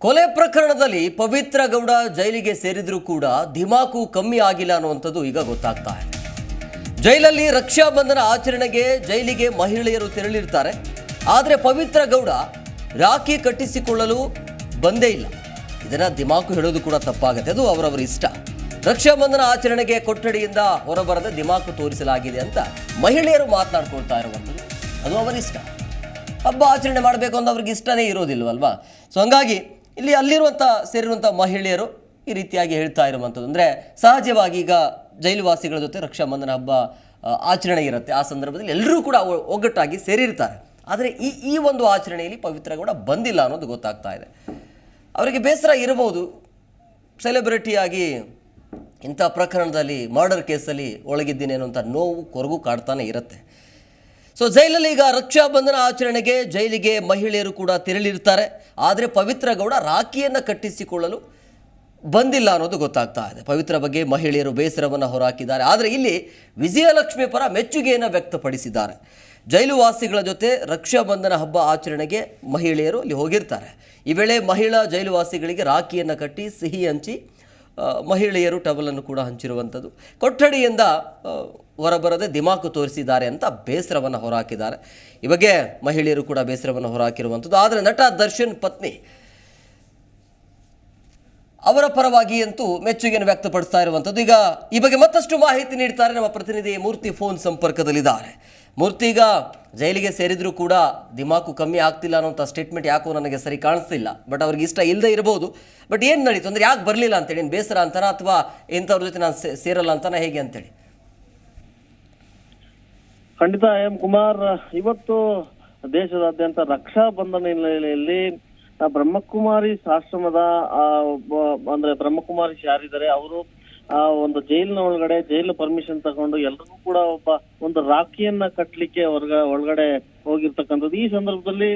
ಕೊಲೆ ಪ್ರಕರಣದಲ್ಲಿ ಪವಿತ್ರ ಗೌಡ ಜೈಲಿಗೆ ಸೇರಿದ್ರೂ ಕೂಡ ಧಿಮಾಕು ಕಮ್ಮಿ ಆಗಿಲ್ಲ ಅನ್ನುವಂಥದ್ದು ಈಗ ಗೊತ್ತಾಗ್ತಾ ಇದೆ. ಜೈಲಲ್ಲಿ ರಕ್ಷಾ ಬಂಧನ ಆಚರಣೆಗೆ ಜೈಲಿಗೆ ಮಹಿಳೆಯರು ತೆರಳಿರ್ತಾರೆ. ಆದರೆ ಪವಿತ್ರ ಗೌಡ ರಾಖಿ ಕಟ್ಟಿಸಿಕೊಳ್ಳಲು ಬಂದೇ ಇಲ್ಲ. ಇದನ್ನ ಧಿಮಾಕು ಹೇಳೋದು ಕೂಡ ತಪ್ಪಾಗುತ್ತೆ, ಅದು ಅವರವರ ಇಷ್ಟ. ರಕ್ಷಾ ಬಂಧನ ಆಚರಣೆಗೆ ಕೊಠಡಿಯಿಂದ ಹೊರಬರದೆ ಧಿಮಾಕು ತೋರಿಸಲಾಗಿದೆ ಅಂತ ಮಹಿಳೆಯರು ಮಾತನಾಡ್ಕೊಳ್ತಾ ಇರುವಂಥದ್ದು, ಅದು ಅವರ ಇಷ್ಟ. ಹಬ್ಬ ಆಚರಣೆ ಮಾಡಬೇಕು ಅಂತ ಅವ್ರಿಗೆ ಇಷ್ಟನೇ ಇರೋದಿಲ್ವಲ್ವಾ? ಸೊ ಹಂಗಾಗಿ ಇಲ್ಲಿ ಸೇರಿರುವಂಥ ಮಹಿಳೆಯರು ಈ ರೀತಿಯಾಗಿ ಹೇಳ್ತಾ ಇರುವಂಥದ್ದು ಅಂದರೆ, ಸಹಜವಾಗಿ ಈಗ ಜೈಲುವಾಸಿಗಳ ಜೊತೆ ರಕ್ಷಾ ಬಂಧನ ಹಬ್ಬ ಆಚರಣೆ ಇರುತ್ತೆ. ಆ ಸಂದರ್ಭದಲ್ಲಿ ಎಲ್ಲರೂ ಕೂಡ ಒಗ್ಗಟ್ಟಾಗಿ ಸೇರಿರ್ತಾರೆ. ಆದರೆ ಈ ಒಂದು ಆಚರಣೆಯಲ್ಲಿ ಪವಿತ್ರ ಗೌಡ ಬಂದಿಲ್ಲ ಅನ್ನೋದು ಗೊತ್ತಾಗ್ತಾ ಇದೆ. ಅವರಿಗೆ ಬೇಸರ ಇರಬಹುದು. ಸೆಲೆಬ್ರಿಟಿಯಾಗಿ ಇಂಥ ಪ್ರಕರಣದಲ್ಲಿ, ಮರ್ಡರ್ ಕೇಸಲ್ಲಿ ಒಳಗಿದ್ದೀನಿ ಅನ್ನುವಂಥ ನೋವು ಕೊರಗು ಕಾಡ್ತಾನೆ ಇರುತ್ತೆ. ಸೊ ಜೈಲಲ್ಲಿ ಈಗ ರಕ್ಷಾ ಬಂಧನ ಆಚರಣೆಗೆ ಜೈಲಿಗೆ ಮಹಿಳೆಯರು ಕೂಡ ತೆರಳಿರ್ತಾರೆ. ಆದರೆ ಪವಿತ್ರ ಗೌಡ ರಾಖಿಯನ್ನು ಕಟ್ಟಿಸಿಕೊಳ್ಳಲು ಬಂದಿಲ್ಲ ಅನ್ನೋದು ಗೊತ್ತಾಗ್ತಾ ಇದೆ. ಪವಿತ್ರ ಬಗ್ಗೆ ಮಹಿಳೆಯರು ಬೇಸರವನ್ನು ಹೊರಹಾಕಿದ್ದಾರೆ. ಆದರೆ ಇಲ್ಲಿ ವಿಜಯಲಕ್ಷ್ಮಿ ಪರ ಮೆಚ್ಚುಗೆಯನ್ನು ವ್ಯಕ್ತಪಡಿಸಿದ್ದಾರೆ. ಜೈಲುವಾಸಿಗಳ ಜೊತೆ ರಕ್ಷಾ ಬಂಧನ ಹಬ್ಬ ಆಚರಣೆಗೆ ಮಹಿಳೆಯರು ಅಲ್ಲಿ ಹೋಗಿರ್ತಾರೆ. ಈ ವೇಳೆ ಮಹಿಳಾ ಜೈಲುವಾಸಿಗಳಿಗೆ ರಾಖಿಯನ್ನು ಕಟ್ಟಿ ಸಿಹಿ ಹಂಚಿ ಮಹಿಳೆಯರು ಟವಲನ್ನು ಕೂಡ ಹಂಚಿರುವಂಥದ್ದು. ಕೊಠಡಿಯಿಂದ ಹೊರಬರದೆ ದಿಮಾಕು ತೋರಿಸಿದ್ದಾರೆ ಅಂತ ಬೇಸರವನ್ನು ಹೊರಹಾಕಿದ್ದಾರೆ. ಈ ಬಗ್ಗೆ ಮಹಿಳೆಯರು ಕೂಡ ಬೇಸರವನ್ನು ಹೊರಹಾಕಿರುವಂಥದ್ದು. ಆದರೆ ನಟ ದರ್ಶನ್ ಪತ್ನಿ ಅವರ ಪರವಾಗಿ ಅಂತೂ ಮೆಚ್ಚುಗೆಯನ್ನು ವ್ಯಕ್ತಪಡಿಸ್ತಾ ಇರುವಂಥದ್ದು. ಈಗ ಈ ಬಗ್ಗೆ ಮತ್ತಷ್ಟು ಮಾಹಿತಿ ನೀಡ್ತಾರೆ ನಮ್ಮ ಪ್ರತಿನಿಧಿ ಮೂರ್ತಿ. ಫೋನ್ ಸಂಪರ್ಕದಲ್ಲಿದ್ದಾರೆ. ಮೂರ್ತಿ, ಈಗ ಜೈಲಿಗೆ ಸೇರಿದ್ರೂ ಕೂಡ ದಿಮಾಕು ಕಮ್ಮಿ ಆಗ್ತಿಲ್ಲ ಅನ್ನೋಂಥ ಸ್ಟೇಟ್ಮೆಂಟ್ ಯಾಕೋ ನನಗೆ ಸರಿ ಕಾಣಿಸ್ತಿಲ್ಲ. ಬಟ್ ಅವ್ರಿಗೆ ಇಷ್ಟ ಇಲ್ಲದೆ ಇರಬಹುದು. ಬಟ್ ಏನು ನಡೀತು ಅಂದರೆ, ಯಾಕೆ ಬರಲಿಲ್ಲ ಅಂತೇಳಿ, ಏನು ಬೇಸರ ಅಂತಾನ ಅಥವಾ ಇಂಥವ್ರ ಜೊತೆ ನಾನು ಸೇರಲ್ಲ ಅಂತಾನೆ, ಹೇಗೆ ಅಂತೇಳಿ? ಖಂಡಿತ ಎಂ ಕುಮಾರ್, ಇವತ್ತು ದೇಶದಾದ್ಯಂತ ರಕ್ಷಾ ಬಂಧನ ಹಿನ್ನೆಲೆಯಲ್ಲಿ ಬ್ರಹ್ಮಕುಮಾರಿ ಆಶ್ರಮದ ಅಂದ್ರೆ ಬ್ರಹ್ಮಕುಮಾರೀಸ್ ಯಾರಿದ್ದಾರೆ ಅವರು ಒಂದು ಜೈಲಿನ ಒಳಗಡೆ ಜೈಲು ಪರ್ಮಿಷನ್ ತಗೊಂಡು ಎಲ್ರಿಗೂ ಕೂಡ ಒಂದು ರಾಖಿಯನ್ನ ಕಟ್ಲಿಕ್ಕೆ ಒಳಗಡೆ ಹೋಗಿರ್ತಕ್ಕಂಥದ್ದು. ಈ ಸಂದರ್ಭದಲ್ಲಿ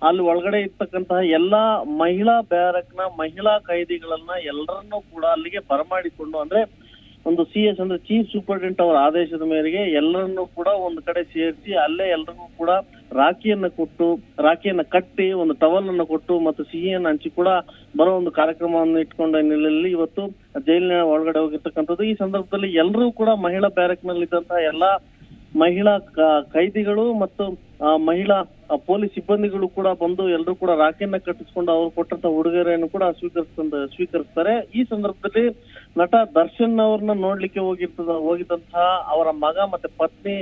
ಅಲ್ಲಿ ಒಳಗಡೆ ಇರ್ತಕ್ಕಂತಹ ಎಲ್ಲಾ ಮಹಿಳಾ ಬ್ಯಾರಕ್ನ ಮಹಿಳಾ ಖೈದಿಗಳನ್ನ ಎಲ್ಲರನ್ನೂ ಕೂಡ ಅಲ್ಲಿಗೆ ಬರಮಾಡಿಕೊಂಡು, ಅಂದ್ರೆ ಒಂದು CS ಅಂದ್ರೆ ಚೀಫ್ ಸೂಪರಿಂಟೆಂಡೆಂಟ್ ಅವರ ಆದೇಶದ ಮೇರೆಗೆ ಎಲ್ಲರನ್ನೂ ಕೂಡ ಒಂದು ಕಡೆ ಸೇರಿಸಿ ಅಲ್ಲೇ ಎಲ್ರಿಗೂ ಕೂಡ ರಾಖಿಯನ್ನ ಕಟ್ಟಿ ಒಂದು ಟವಲ್ ಅನ್ನು ಕೊಟ್ಟು ಮತ್ತು ಸಿಹಿಯನ್ನು ಹಂಚಿ ಕೂಡ ಬರೋ ಒಂದು ಕಾರ್ಯಕ್ರಮವನ್ನು ಇಟ್ಕೊಂಡ ಹಿನ್ನೆಲೆಯಲ್ಲಿ ಇವತ್ತು ಜೈಲಿನ ಒಳಗಡೆ ಹೋಗಿರ್ತಕ್ಕಂಥದ್ದು. ಈ ಸಂದರ್ಭದಲ್ಲಿ ಎಲ್ಲರೂ ಕೂಡ ಮಹಿಳಾ ಬ್ಯಾರಕ್ ನಲ್ಲಿ ಇದ್ದಂತಹ ಎಲ್ಲಾ ಮಹಿಳಾ ಖೈದಿಗಳು ಮತ್ತು ಮಹಿಳಾ ಪೊಲೀಸ್ ಸಿಬ್ಬಂದಿಗಳು ಕೂಡ ಬಂದು ಎಲ್ಲರೂ ಕೂಡ ರಾಖಿಯನ್ನ ಕಟ್ಟಿಸ್ಕೊಂಡು ಅವರು ಕೊಟ್ಟಂತ ಉಡುಗೊರೆಯನ್ನು ಕೂಡ ಸ್ವೀಕರಿಸ್ತಾರೆ. ಈ ಸಂದರ್ಭದಲ್ಲಿ ನಟ ದರ್ಶನ್ ಅವ್ರನ್ನ ನೋಡ್ಲಿಕ್ಕೆ ಹೋಗಿದ್ದಂತಹ ಅವರ ಮಗ ಮತ್ತೆ ಪತ್ನಿ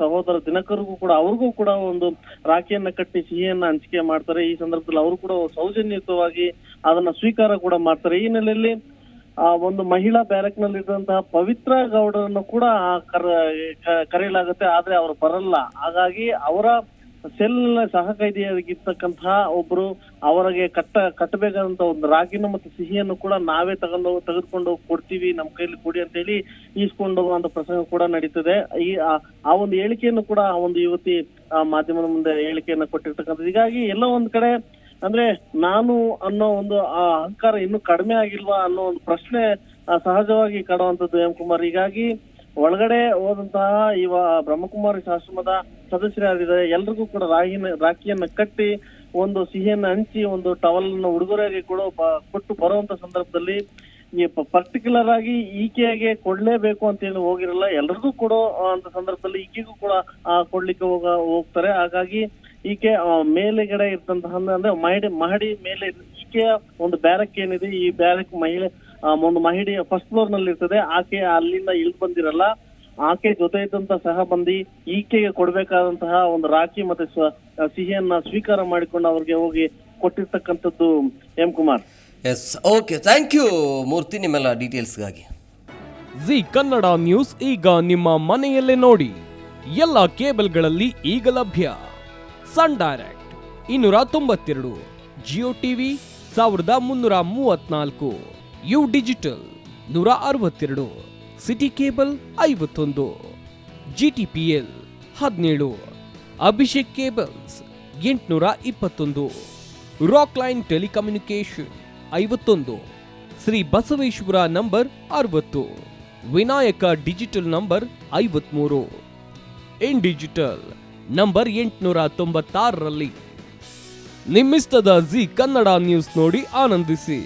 ಸಹೋದರ ದಿನಕರ್ಗೂ ಕೂಡ ಅವ್ರಿಗೂ ಕೂಡ ಒಂದು ರಾಖಿಯನ್ನ ಕಟ್ಟಿ ಸಿಹಿಯನ್ನ ಹಂಚಿಕೆ ಮಾಡ್ತಾರೆ. ಈ ಸಂದರ್ಭದಲ್ಲಿ ಅವರು ಕೂಡ ಸೌಜನ್ಯಯುತವಾಗಿ ಅದನ್ನ ಸ್ವೀಕಾರ ಕೂಡ ಮಾಡ್ತಾರೆ. ಈ ಹಿನ್ನೆಲೆಯಲ್ಲಿ ಒಂದು ಮಹಿಳಾ ಬ್ಯಾರಕ್ ನಲ್ಲಿ ಇದ್ದಂತಹ ಪವಿತ್ರ ಗೌಡರನ್ನು ಕೂಡ ಕರೆಯಲಾಗುತ್ತೆ, ಆದ್ರೆ ಅವರು ಬರಲ್ಲ. ಹಾಗಾಗಿ ಅವರ ಸೆಲ್ ಸಹ ಕೈದಿಯಾಗಿರ್ತಕ್ಕಂತಹ ಒಬ್ರು ಅವರಿಗೆ ಕಟ್ಟಬೇಕಾದಂತ ಒಂದು ರಾಗಿನ ಮತ್ತು ಸಿಹಿಯನ್ನು ಕೂಡ ನಾವೇ ತೆಗೆದುಕೊಂಡು ಕೊಡ್ತೀವಿ, ನಮ್ಮ ಕೈಲಿ ಕೊಡಿ ಅಂತ ಹೇಳಿ ಈಸ್ಕೊಂಡು ಹೋಗುವಂತ ಪ್ರಸಂಗ ಕೂಡ ನಡೀತದೆ. ಆ ಒಂದು ಹೇಳಿಕೆಯನ್ನು ಕೂಡ ಆ ಒಂದು ಯುವತಿ ಮಾಧ್ಯಮದ ಮುಂದೆ ಹೇಳಿಕೆಯನ್ನು ಕೊಟ್ಟಿರ್ತಕ್ಕಂಥದ್ದು. ಹೀಗಾಗಿ ಎಲ್ಲ ಒಂದ್ ಕಡೆ ಅಂದ್ರೆ ನಾನು ಅನ್ನೋ ಒಂದು ಅಹಂಕಾರ ಇನ್ನೂ ಕಡಿಮೆ ಆಗಿಲ್ವಾ ಅನ್ನೋ ಒಂದು ಪ್ರಶ್ನೆ ಸಹಜವಾಗಿ ಕಾಡುವಂತದ್ದು ಎಂ ಕುಮಾರ್. ಹೀಗಾಗಿ ಒಳಗಡೆ ಹೋದಂತಹ ಬ್ರಹ್ಮಕುಮಾರಿ ಆಶ್ರಮದ ಸದಸ್ಯರಾಗಿದ್ದಾರೆ ಎಲ್ರಿಗೂ ಕೂಡ ರಾಖಿಯನ್ನ ಕಟ್ಟಿ ಒಂದು ಸಿಹಿಯನ್ನ ಹಂಚಿ ಒಂದು ಟವಲ್ ಅನ್ನು ಉಡುಗೊರೆಯಾಗಿ ಕೊಟ್ಟು ಬರುವಂತ ಸಂದರ್ಭದಲ್ಲಿ ಈ ಪರ್ಟಿಕ್ಯುಲರ್ ಆಗಿ ಈಕೆಗೆ ಕೊಡ್ಲೇಬೇಕು ಅಂತ ಹೇಳಿ ಹೋಗಿರಲ್ಲ, ಎಲ್ರಿಗೂ ಕೊಡೋ ಅಂತ ಸಂದರ್ಭದಲ್ಲಿ ಈಕೆಗೂ ಕೂಡ ಕೊಡ್ಲಿಕ್ಕೆ ಹೋಗ್ತಾರೆ. ಹಾಗಾಗಿ ಈಕೆ ಮೇಲೆಗಡೆ ಇರ್ತಂತಹ ಅಂದ್ರೆ ಮಹಡಿ ಮೇಲೆ ಈಕೆಯ ಒಂದು ಬ್ಯಾರಕ್ ಏನಿದೆ, ಈ ಬ್ಯಾರಕ್ ಒಂದು ಮಹಿಳೆಯ ಫಸ್ಟ್ ಫ್ಲೋರ್ ನಲ್ಲಿ ಇರ್ತದೆ. ಆಕೆ ಅಲ್ಲಿಂದ ಇಳಿದು ಬಂದಿರಲ್ಲ, ಆಕೆ ಜೊತೆ ಇದ್ದಂತ ಸಹಬಂದಿ ಈಕೆಗೆ ಕೊಡ್ಬೇಕಾದಂತಹ ಒಂದು ರಾಖಿ ಮತ್ತೆ ಸಿಹಿಯನ್ನ ಸ್ವೀಕಾರ ಮಾಡಿಕೊಂಡು ಅವ್ರಿಗೆ ಹೋಗಿ ಕೊಟ್ಟಿರ್ತಕ್ಕಂಥದ್ದು M Kumar. Yes, okay, thank you Murthy ನಿಮ್ಮೆಲ್ಲ ಡೀಟೇಲ್ಸ್ಗಾಗಿ. ಜಿ ಕನ್ನಡ ನ್ಯೂಸ್ ಈಗ ನಿಮ್ಮ ಮನೆಯಲ್ಲೇ ನೋಡಿ. ಎಲ್ಲ ಕೇಬಲ್ಗಳಲ್ಲಿ ಈಗ ಲಭ್ಯ. Sun Direct 292, Jio TV 1334, U digital 162, city cable 51, GTPL 17, Abhishek cables 821, rock line telecommunication 51, Shri Basaveshwara number 60, Vinayaka digital number 53, in digital number 896ರಲ್ಲಿ ನಿಮ್ಮಿಸ್ತದ ಜಿ ಕನ್ನಡ ನ್ಯೂಸ್ ನೋಡಿ ಆನಂದಿಸಿ.